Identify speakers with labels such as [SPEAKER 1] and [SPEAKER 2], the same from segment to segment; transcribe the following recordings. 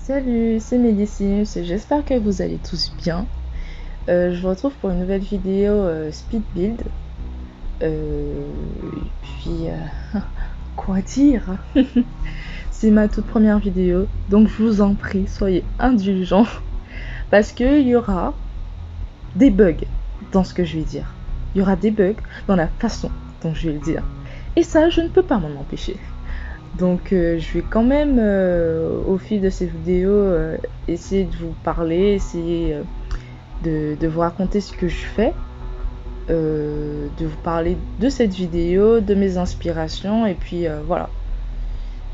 [SPEAKER 1] Salut, c'est Médicis, j'espère que vous allez tous bien. Je vous retrouve pour une nouvelle vidéo speed build. Quoi dire? C'est ma toute première vidéo, donc je vous en prie, soyez indulgents parce qu'il y aura des bugs dans ce que je vais dire. Il y aura des bugs dans la façon dont je vais le dire. Et ça, je ne peux pas m'en empêcher. Donc je vais quand même, au fil de ces vidéos, essayer de vous parler, essayer de vous raconter ce que je fais, de vous parler de cette vidéo, de mes inspirations, et puis voilà.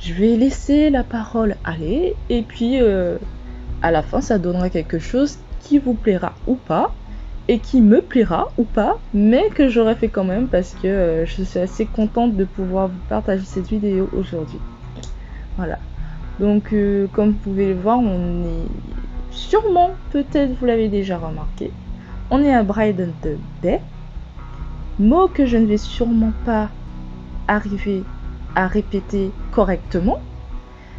[SPEAKER 1] Je vais laisser la parole aller, et puis à la fin ça donnera quelque chose qui vous plaira ou pas, et qui me plaira ou pas, mais que j'aurais fait quand même parce que je suis assez contente de pouvoir vous partager cette vidéo aujourd'hui. Voilà. Donc comme vous pouvez le voir, on est sûrement, peut-être vous l'avez déjà remarqué, on est à Bridon Bay, mot que je ne vais sûrement pas arriver à répéter correctement.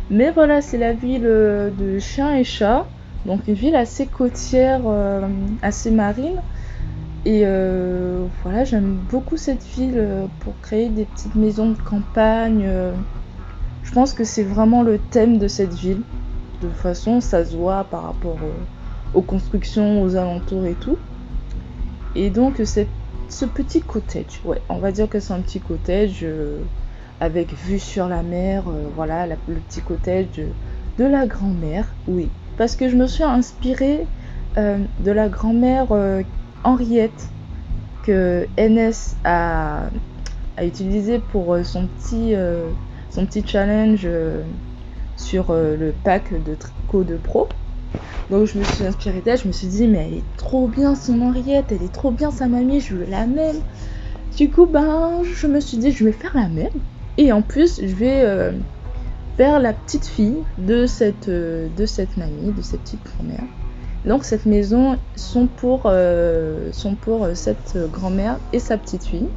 [SPEAKER 1] Mais voilà, c'est la ville de chiens et chats, donc une ville assez côtière, assez marine. Et voilà, j'aime beaucoup cette ville pour créer des petites maisons de campagne. Je pense que c'est vraiment le thème de cette ville. De toute façon, ça se voit par rapport aux constructions, aux alentours et tout. Et donc, ce petit cottage, ouais, on va dire que c'est un petit cottage avec vue sur la mer, voilà, le petit cottage de la grand-mère, oui. Parce que je me suis inspirée de la grand-mère Henriette que NS a utilisé pour son petit challenge sur le pack de tricot de pro. Donc je me suis inspirée d'elle, je me suis dit mais elle est trop bien son Henriette, elle est trop bien sa mamie, je veux la même. Du coup je me suis dit je vais faire la même. Et en plus je vais faire la petite fille de cette mamie, de cette petite grand-mère. Donc cette maison sont pour cette grand-mère et sa petite fille.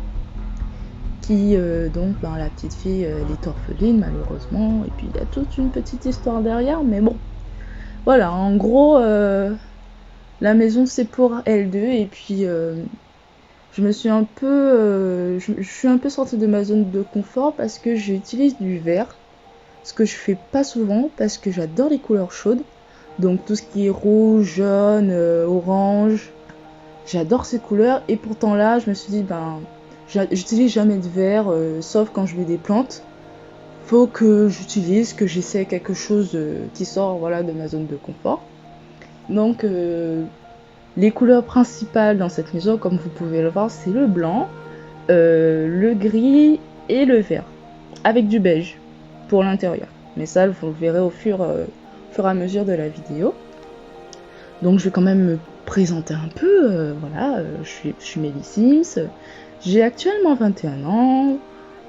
[SPEAKER 1] Qui donc la petite fille elle est orpheline malheureusement. Et puis il y a toute une petite histoire derrière, mais bon. Voilà, en gros, la maison c'est pour elles deux et puis je suis un peu sortie de ma zone de confort parce que j'utilise du vert, ce que je fais pas souvent parce que j'adore les couleurs chaudes, donc tout ce qui est rouge, jaune, orange, j'adore ces couleurs et pourtant là je me suis dit j'utilise jamais de vert sauf quand je mets des plantes. Faut que j'utilise, que j'essaie quelque chose qui sort voilà, de ma zone de confort. Donc les couleurs principales dans cette maison, comme vous pouvez le voir, c'est le blanc, le gris et le vert, avec du beige pour l'intérieur. Mais ça, vous le verrez au fur et à mesure de la vidéo. Donc je vais quand même me présenter un peu. Voilà, je suis Médicis, j'ai actuellement 21 ans.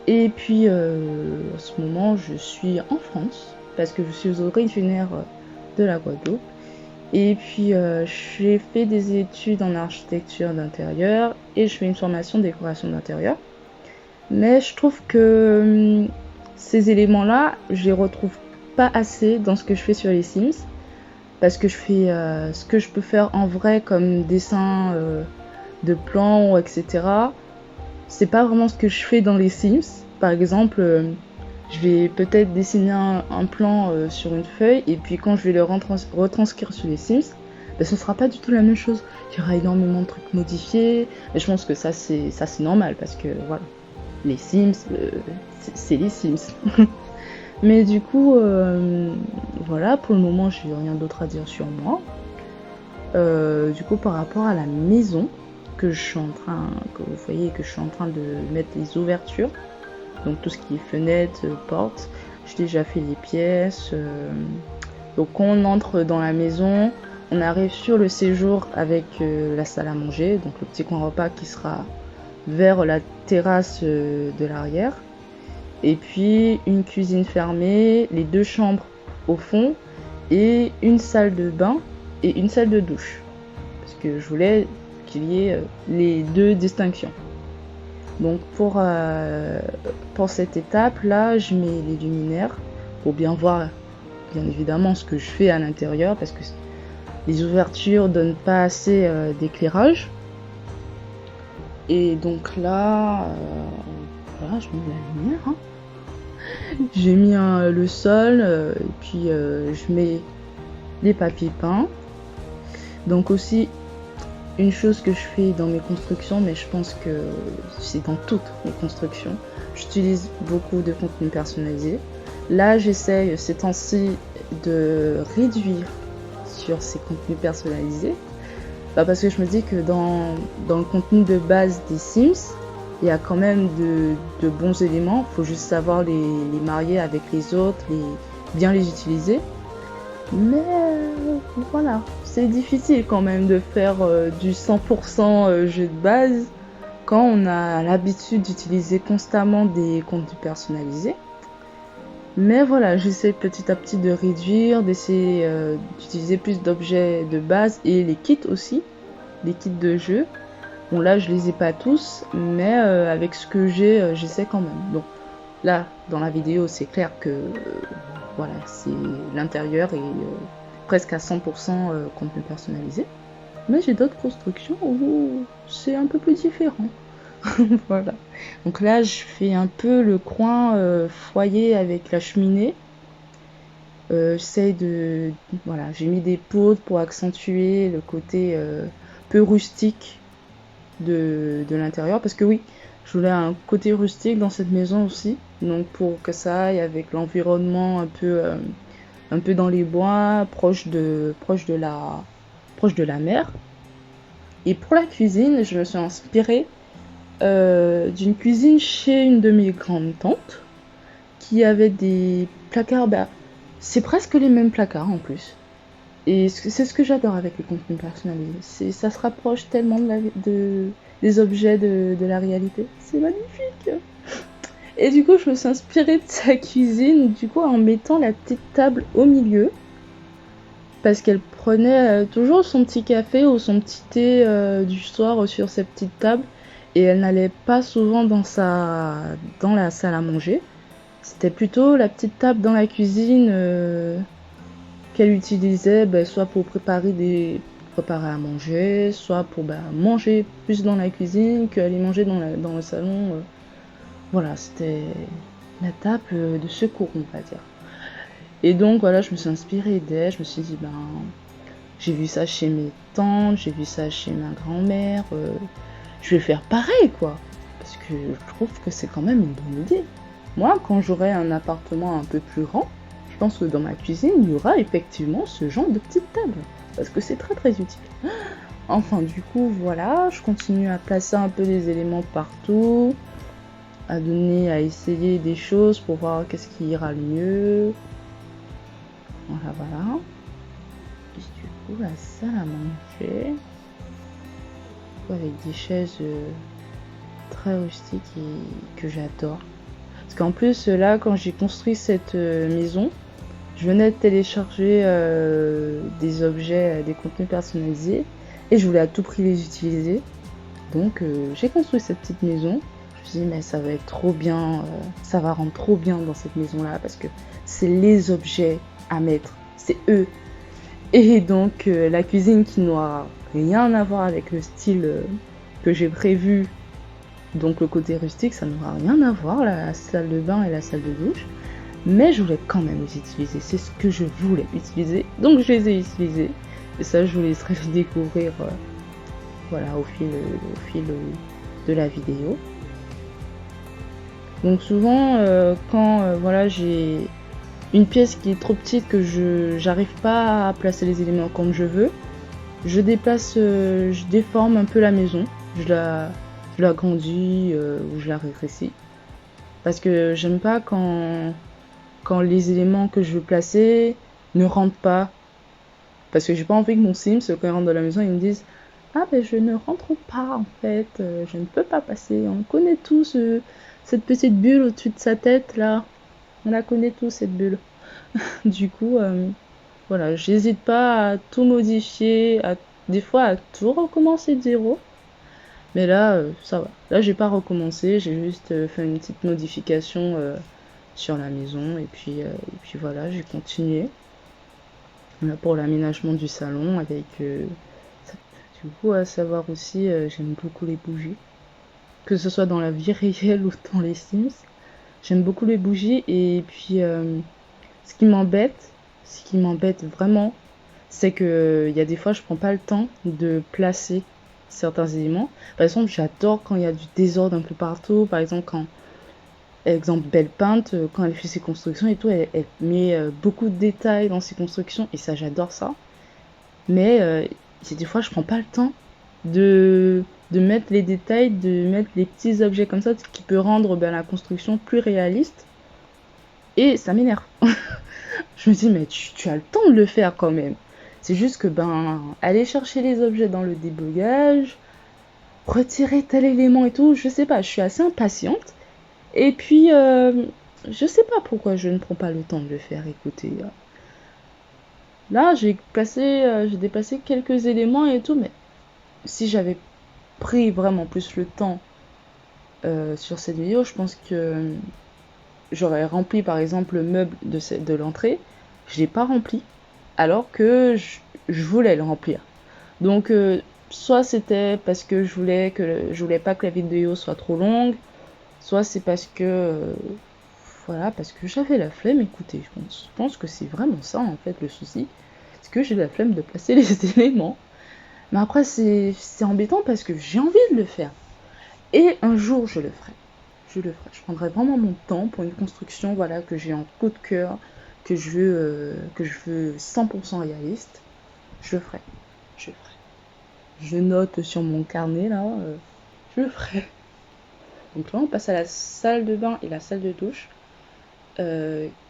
[SPEAKER 1] Et puis en ce moment je suis en France parce que je suis originaire de la Guadeloupe. Et puis j'ai fait des études en architecture d'intérieur et je fais une formation de décoration d'intérieur. Mais je trouve que ces éléments-là, je les retrouve pas assez dans ce que je fais sur les Sims. Parce que je fais ce que je peux faire en vrai comme dessin de plans, etc. C'est pas vraiment ce que je fais dans les Sims. Par exemple, je vais peut-être dessiner un plan sur une feuille et puis quand je vais le retranscrire sur les Sims, ce sera pas du tout la même chose. Il y aura énormément de trucs modifiés. Et je pense que ça c'est normal parce que voilà, les Sims, c'est les Sims. Mais du coup, voilà, pour le moment, je n'ai rien d'autre à dire sur moi. Du coup, par rapport à la maison que vous voyez que je suis en train de mettre les ouvertures, donc tout ce qui est fenêtres, portes, j'ai déjà fait les pièces. Donc quand on entre dans la maison, on arrive sur le séjour avec la salle à manger, donc le petit coin repas qui sera vers la terrasse de l'arrière. Et puis une cuisine fermée, les 2 chambres au fond et une salle de bain et une salle de douche. Parce que je voulais qu'il y ait les 2 distinctions. Donc pour cette étape là, je mets les luminaires pour bien voir bien évidemment ce que je fais à l'intérieur parce que les ouvertures donnent pas assez d'éclairage. Et donc là, voilà, je mets la lumière. Hein. J'ai mis le sol, et puis je mets les papiers peints. Donc aussi, une chose que je fais dans mes constructions, mais je pense que c'est dans toutes mes constructions, j'utilise beaucoup de contenu personnalisé. Là, j'essaye ces temps-ci de réduire sur ces contenus personnalisés. Parce que je me dis que dans le contenu de base des Sims, il y a quand même de bons éléments. Il faut juste savoir les marier avec les autres, bien les utiliser. Mais voilà, c'est difficile quand même de faire du 100% jeu de base quand on a l'habitude d'utiliser constamment des contenus personnalisés. Mais voilà, j'essaie petit à petit de réduire, d'essayer d'utiliser plus d'objets de base et les kits aussi, les kits de jeu. Bon là je les ai pas tous, mais avec ce que j'ai, j'essaie quand même. Donc là, dans la vidéo, c'est clair que voilà, c'est l'intérieur est presque à 100% contenu personnalisé. Mais j'ai d'autres constructions où c'est un peu plus différent. Voilà. Donc là, je fais un peu le coin foyer avec la cheminée. J'essaie de... Voilà, j'ai mis des pots pour accentuer le côté peu rustique de l'intérieur. Parce que oui, je voulais un côté rustique dans cette maison aussi. Donc pour que ça aille avec l'environnement un peu dans les bois, proche de la mer. Et pour la cuisine, je me suis inspirée d'une cuisine chez une de mes grandes tantes qui avait des placards, c'est presque les mêmes placards en plus. Et c'est ce que j'adore avec les contenus personnalisés. Ça se rapproche tellement des objets de la réalité. C'est magnifique. Et du coup, je me suis inspirée de sa cuisine, du coup, en mettant la petite table au milieu. Parce qu'elle prenait toujours son petit café ou son petit thé du soir sur cette petite table. Et elle n'allait pas souvent dans la salle à manger. C'était plutôt la petite table dans la cuisine qu'elle utilisait soit pour préparer à manger, soit pour manger plus dans la cuisine qu'aller manger dans le salon. Voilà, c'était la table de secours, on va dire. Et donc voilà, je me suis inspirée d'elle, je me suis dit, j'ai vu ça chez mes tantes, j'ai vu ça chez ma grand-mère, je vais faire pareil quoi, parce que je trouve que c'est quand même une bonne idée. Moi, quand j'aurai un appartement un peu plus grand, je pense que dans ma cuisine, il y aura effectivement ce genre de petite table, parce que c'est très très utile. Enfin, du coup, voilà, je continue à placer un peu des éléments partout, à essayer des choses pour voir qu'est-ce qui ira le mieux. Voilà. Et du coup, la salle à manger, avec des chaises très rustiques et que j'adore. Parce qu'en plus, là, quand j'ai construit cette maison, je venais de télécharger des objets, des contenus personnalisés, et je voulais à tout prix les utiliser. Donc, j'ai construit cette petite maison. Je me suis dit, mais ça va être trop bien, ça va rendre trop bien dans cette maison-là, parce que c'est les objets à mettre, c'est eux. Et donc, la cuisine qui n'aura rien à voir avec le style que j'ai prévu. Donc le côté rustique, ça n'aura rien à voir, la salle de bain et la salle de douche. Mais je voulais quand même les utiliser, c'est ce que je voulais utiliser. Donc je les ai utilisés. Et ça, je vous laisserai le découvrir au fil de la vidéo. Donc souvent, quand j'ai une pièce qui est trop petite que j'arrive pas à placer les éléments comme je veux, je déforme un peu la maison. Je l'agrandis ou je la rétrécis. Parce que j'aime pas quand les éléments que je veux placer ne rentrent pas. Parce que j'ai pas envie que mon Sims, quand il rentre dans la maison, il me dise « Ah je ne rentre pas en fait, je ne peux pas passer. » On connaît tous cette petite bulle au-dessus de sa tête là. On la connaît tous cette bulle. Du coup, voilà, j'hésite pas à tout modifier, des fois à tout recommencer de zéro. Mais là, ça va. Là, j'ai pas recommencé, j'ai juste fait une petite modification sur la maison. Et puis voilà, j'ai continué pour l'aménagement du salon avec... du coup, à savoir aussi, j'aime beaucoup les bougies. Que ce soit dans la vie réelle ou dans les Sims. J'aime beaucoup les bougies. Et puis, ce qui m'embête vraiment, c'est que il y a des fois, je prends pas le temps de placer certains éléments. Par exemple, j'adore quand il y a du désordre un peu partout. Par exemple, Belle Peinte, quand elle fait ses constructions et tout, elle met beaucoup de détails dans ses constructions. Et ça, j'adore ça. Mais des fois, je prends pas le temps de mettre les détails, de mettre les petits objets comme ça, ce qui peut rendre la construction plus réaliste. Et ça m'énerve. Je me dis, mais tu as le temps de le faire quand même. C'est juste que, aller chercher les objets dans le débogage, retirer tel élément et tout, je sais pas, je suis assez impatiente. Et puis, je sais pas pourquoi je ne prends pas le temps de le faire. Écoutez, là, j'ai dépassé quelques éléments et tout, mais si j'avais pris vraiment plus le temps sur cette vidéo, je pense que j'aurais rempli par exemple le meuble de l'entrée. Je l'ai pas rempli alors que je voulais le remplir. Donc soit c'était parce que je voulais pas que la vidéo soit trop longue, soit c'est parce que parce que j'avais la flemme. Écoutez, je pense que c'est vraiment ça en fait le souci, c'est que j'ai la flemme de placer les éléments. Mais après c'est embêtant parce que j'ai envie de le faire. Et un jour je le ferai. Je prendrai vraiment mon temps pour une construction que j'ai en coup de cœur, que je veux 100% réaliste. Je le ferai. Je note sur mon carnet là, je le ferai. Donc là on passe à la salle de bain et la salle de douche,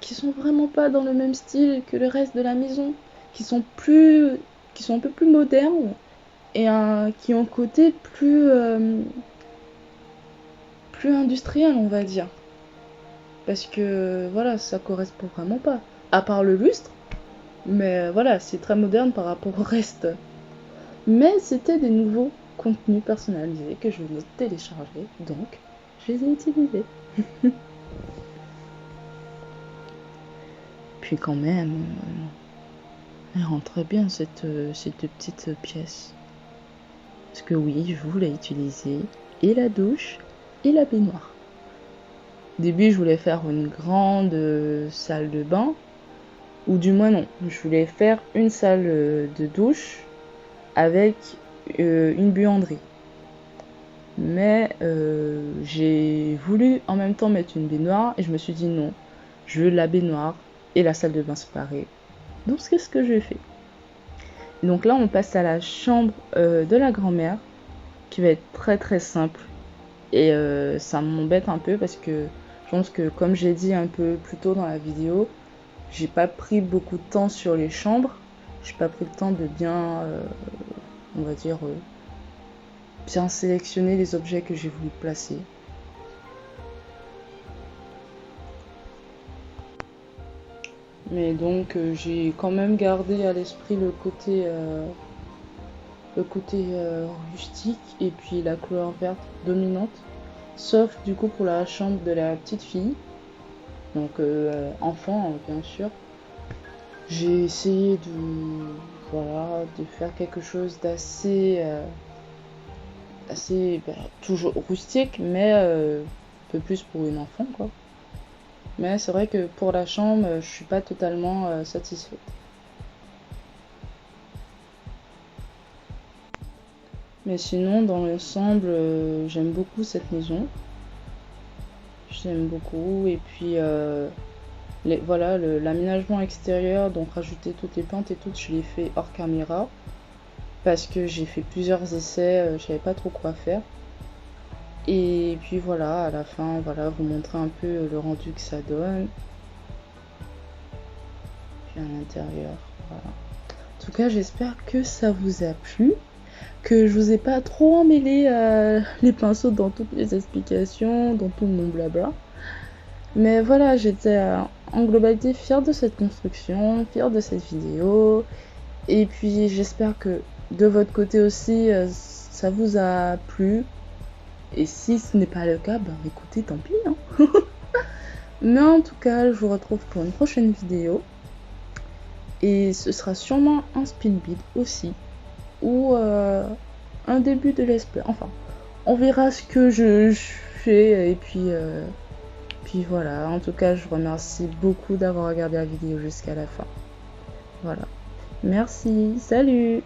[SPEAKER 1] qui sont vraiment pas dans le même style que le reste de la maison, qui sont un peu plus modernes et qui ont un côté plus industriel, on va dire. Parce que ça correspond vraiment pas. À part le lustre, mais c'est très moderne par rapport au reste. Mais c'était des nouveaux contenus personnalisés que je venais de télécharger, donc je les ai utilisés. Puis quand même, elle rentrait bien cette petite pièce. Parce que oui, je voulais utiliser et la douche et la baignoire. Au début, je voulais faire une grande salle de bain, ou du moins non, je voulais faire une salle de douche avec une buanderie. Mais j'ai voulu en même temps mettre une baignoire et je me suis dit non, je veux la baignoire et la salle de bain séparée. Donc c'est ce que j'ai fait. Donc là, on passe à la chambre de la grand-mère, qui va être très très simple. Et ça m'embête un peu parce que je pense que, comme j'ai dit un peu plus tôt dans la vidéo, j'ai pas pris beaucoup de temps sur les chambres. J'ai pas pris le temps de bien, on va dire, bien sélectionner les objets que j'ai voulu placer. Mais donc j'ai quand même gardé à l'esprit le côté rustique et puis la couleur verte dominante, sauf du coup pour la chambre de la petite fille, donc enfant bien sûr. J'ai essayé de faire quelque chose d'assez toujours rustique, mais un peu plus pour une enfant quoi. Mais c'est vrai que pour la chambre, je suis pas totalement satisfaite. Mais sinon, dans l'ensemble, j'aime beaucoup cette maison. J'aime beaucoup. Et puis, l'aménagement extérieur, donc rajouter toutes les plantes et tout, je l'ai fait hors caméra. Parce que j'ai fait plusieurs essais, je savais pas trop quoi faire. Et puis à la fin, vous montrer un peu le rendu que ça donne. Puis à l'intérieur, voilà. En tout cas, j'espère que ça vous a plu, que je vous ai pas trop emmêlé les pinceaux dans toutes les explications, dans tout mon blabla. Mais voilà, j'étais en globalité fière de cette construction, fière de cette vidéo. Et puis j'espère que de votre côté aussi, ça vous a plu. Et si ce n'est pas le cas, écoutez, tant pis. Hein. Mais en tout cas, je vous retrouve pour une prochaine vidéo. Et ce sera sûrement un spin build aussi. Ou un début de let's play. Enfin, on verra ce que je fais. Et puis voilà. En tout cas, je vous remercie beaucoup d'avoir regardé la vidéo jusqu'à la fin. Voilà. Merci. Salut!